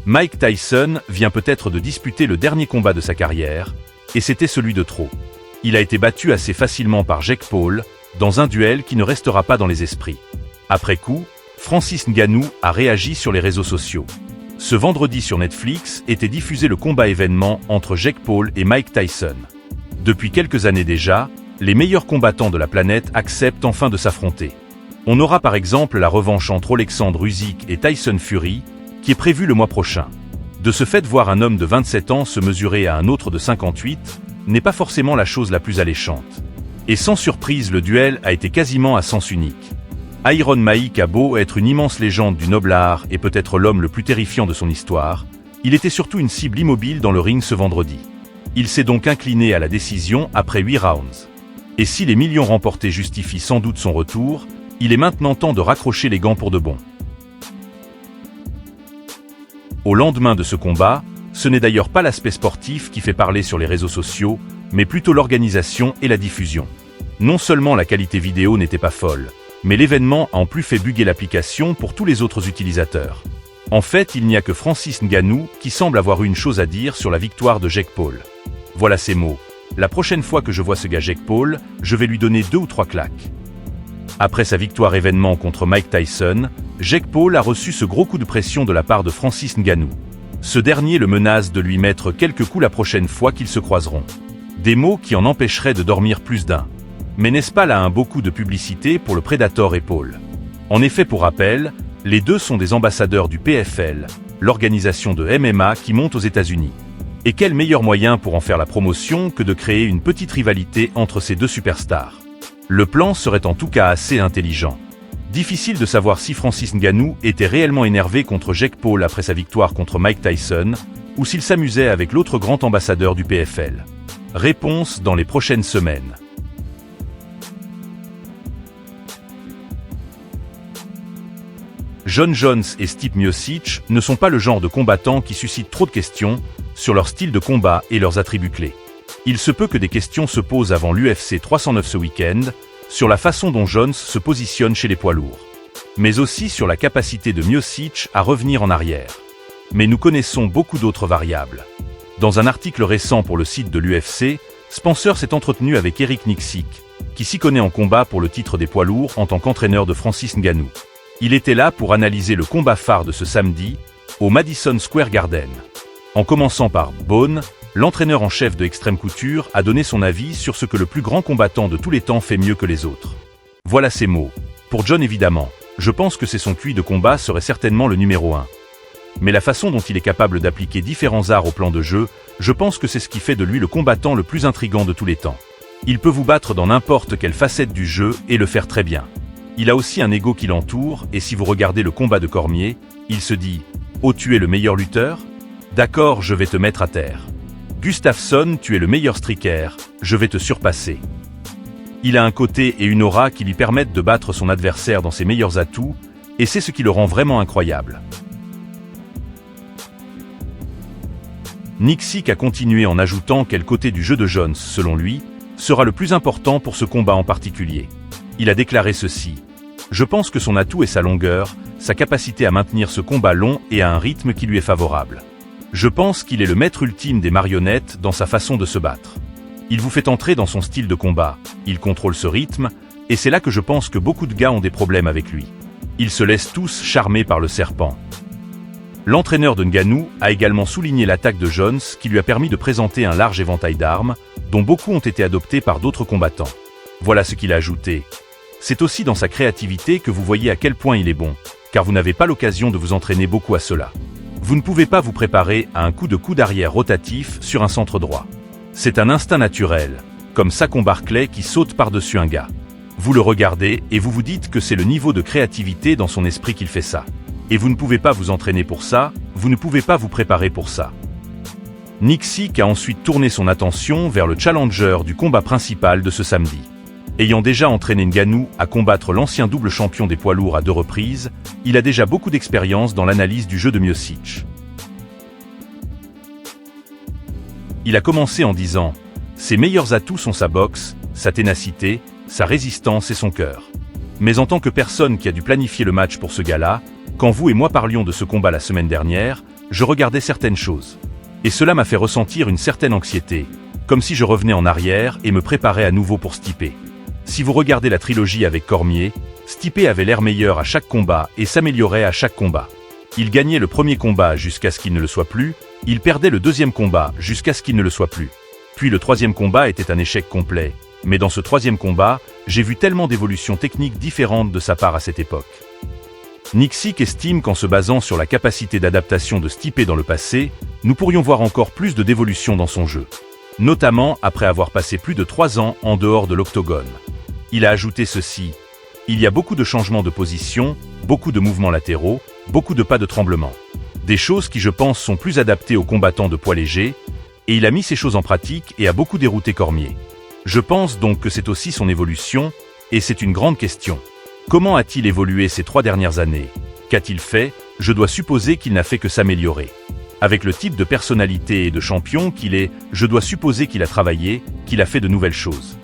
Mike Tyson vient peut-être de disputer le dernier combat de sa carrière, et c'était celui de trop. Il a été battu assez facilement par Jake Paul, dans un duel qui ne restera pas dans les esprits. Après coup, Francis Ngannou a réagi sur les réseaux sociaux. Ce vendredi sur Netflix était diffusé le combat événement entre Jake Paul et Mike Tyson. Depuis quelques années déjà, les meilleurs combattants de la planète acceptent enfin de s'affronter. On aura par exemple la revanche entre Alexandre Usyk et Tyson Fury, qui est prévue le mois prochain. De ce fait, voir un homme de 27 ans se mesurer à un autre de 58 n'est pas forcément la chose la plus alléchante. Et sans surprise, le duel a été quasiment à sens unique. Iron Mike a beau être une immense légende du noble art et peut-être l'homme le plus terrifiant de son histoire, il était surtout une cible immobile dans le ring ce vendredi. Il s'est donc incliné à la décision après 8 rounds. Et si les millions remportés justifient sans doute son retour, il est maintenant temps de raccrocher les gants pour de bon. Au lendemain de ce combat, ce n'est d'ailleurs pas l'aspect sportif qui fait parler sur les réseaux sociaux, mais plutôt l'organisation et la diffusion. Non seulement la qualité vidéo n'était pas folle, mais l'événement a en plus fait bugger l'application pour tous les autres utilisateurs. En fait, il n'y a que Francis Ngannou qui semble avoir eu une chose à dire sur la victoire de Jake Paul. Voilà ses mots. La prochaine fois que je vois ce gars Jake Paul, je vais lui donner 2 ou 3 claques. Après sa victoire événement contre Mike Tyson, Jake Paul a reçu ce gros coup de pression de la part de Francis Ngannou. Ce dernier le menace de lui mettre quelques coups la prochaine fois qu'ils se croiseront. Des mots qui en empêcheraient de dormir plus d'un. Mais n'est-ce pas là un beau coup de publicité pour le Predator et Paul? En effet, pour rappel, les deux sont des ambassadeurs du PFL, l'organisation de MMA qui monte aux États-Unis. Et quel meilleur moyen pour en faire la promotion que de créer une petite rivalité entre ces deux superstars? Le plan serait en tout cas assez intelligent. Difficile de savoir si Francis Ngannou était réellement énervé contre Jake Paul après sa victoire contre Mike Tyson, ou s'il s'amusait avec l'autre grand ambassadeur du PFL. Réponse dans les prochaines semaines. Jon Jones et Stipe Miocic ne sont pas le genre de combattants qui suscitent trop de questions sur leur style de combat et leurs attributs clés. Il se peut que des questions se posent avant l'UFC 309 ce week-end, sur la façon dont Jones se positionne chez les poids lourds, mais aussi sur la capacité de Miocic à revenir en arrière. Mais nous connaissons beaucoup d'autres variables. Dans un article récent pour le site de l'UFC, Spencer s'est entretenu avec Eric Nicksick, qui s'y connaît en combat pour le titre des poids lourds en tant qu'entraîneur de Francis Ngannou. Il était là pour analyser le combat phare de ce samedi, au Madison Square Garden. En commençant par Bone, l'entraîneur en chef de Extrême Couture a donné son avis sur ce que le plus grand combattant de tous les temps fait mieux que les autres. Voilà ses mots. Pour Jon évidemment, je pense que c'est son QI de combat serait certainement le numéro 1. Mais la façon dont il est capable d'appliquer différents arts au plan de jeu, je pense que c'est ce qui fait de lui le combattant le plus intrigant de tous les temps. Il peut vous battre dans n'importe quelle facette du jeu et le faire très bien. Il a aussi un ego qui l'entoure, et si vous regardez le combat de Cormier, il se dit « Oh, tu es le meilleur lutteur? D'accord, je vais te mettre à terre. Gustafsson, tu es le meilleur striker, je vais te surpasser. » Il a un côté et une aura qui lui permettent de battre son adversaire dans ses meilleurs atouts, et c'est ce qui le rend vraiment incroyable. Nicksick a continué en ajoutant quel côté du jeu de Jones, selon lui, sera le plus important pour ce combat en particulier. Il a déclaré ceci. « Je pense que son atout est sa longueur, sa capacité à maintenir ce combat long et à un rythme qui lui est favorable. Je pense qu'il est le maître ultime des marionnettes dans sa façon de se battre. Il vous fait entrer dans son style de combat, il contrôle ce rythme, et c'est là que je pense que beaucoup de gars ont des problèmes avec lui. Ils se laissent tous charmer par le serpent. » L'entraîneur de Ngannou a également souligné l'attaque de Jones qui lui a permis de présenter un large éventail d'armes, dont beaucoup ont été adoptés par d'autres combattants. Voilà ce qu'il a ajouté. C'est aussi dans sa créativité que vous voyez à quel point il est bon, car vous n'avez pas l'occasion de vous entraîner beaucoup à cela. Vous ne pouvez pas vous préparer à un coup de coude arrière rotatif sur un centre droit. C'est un instinct naturel, comme Saquon Barclay qui saute par-dessus un gars. Vous le regardez et vous vous dites que c'est le niveau de créativité dans son esprit qu'il fait ça. Et vous ne pouvez pas vous entraîner pour ça, vous ne pouvez pas vous préparer pour ça. Nicksick a ensuite tourné son attention vers le challenger du combat principal de ce samedi. Ayant déjà entraîné Ngannou à combattre l'ancien double champion des poids lourds à 2 reprises, il a déjà beaucoup d'expérience dans l'analyse du jeu de Miocic. Il a commencé en disant « Ses meilleurs atouts sont sa boxe, sa ténacité, sa résistance et son cœur. Mais en tant que personne qui a dû planifier le match pour ce gars-là, quand vous et moi parlions de ce combat la semaine dernière, je regardais certaines choses. Et cela m'a fait ressentir une certaine anxiété, comme si je revenais en arrière et me préparais à nouveau pour Stipe. Si vous regardez la trilogie avec Cormier, Stipe avait l'air meilleur à chaque combat et s'améliorait à chaque combat. Il gagnait le premier combat jusqu'à ce qu'il ne le soit plus, il perdait le deuxième combat jusqu'à ce qu'il ne le soit plus. Puis le troisième combat était un échec complet, mais dans ce troisième combat, j'ai vu tellement d'évolutions techniques différentes de sa part à cette époque. Nick Sick estime qu'en se basant sur la capacité d'adaptation de Stipe dans le passé, nous pourrions voir encore plus de d'évolution dans son jeu. Notamment après avoir passé plus de 3 ans en dehors de l'octogone. Il a ajouté ceci: il y a beaucoup de changements de position, beaucoup de mouvements latéraux, beaucoup de pas de tremblement. Des choses qui je pense sont plus adaptées aux combattants de poids léger, et il a mis ces choses en pratique et a beaucoup dérouté Cormier. Je pense donc que c'est aussi son évolution, et c'est une grande question. Comment a-t-il évolué ces 3 dernières années? Qu'a-t-il fait? Je dois supposer qu'il n'a fait que s'améliorer. Avec le type de personnalité et de champion qu'il est, je dois supposer qu'il a travaillé, qu'il a fait de nouvelles choses.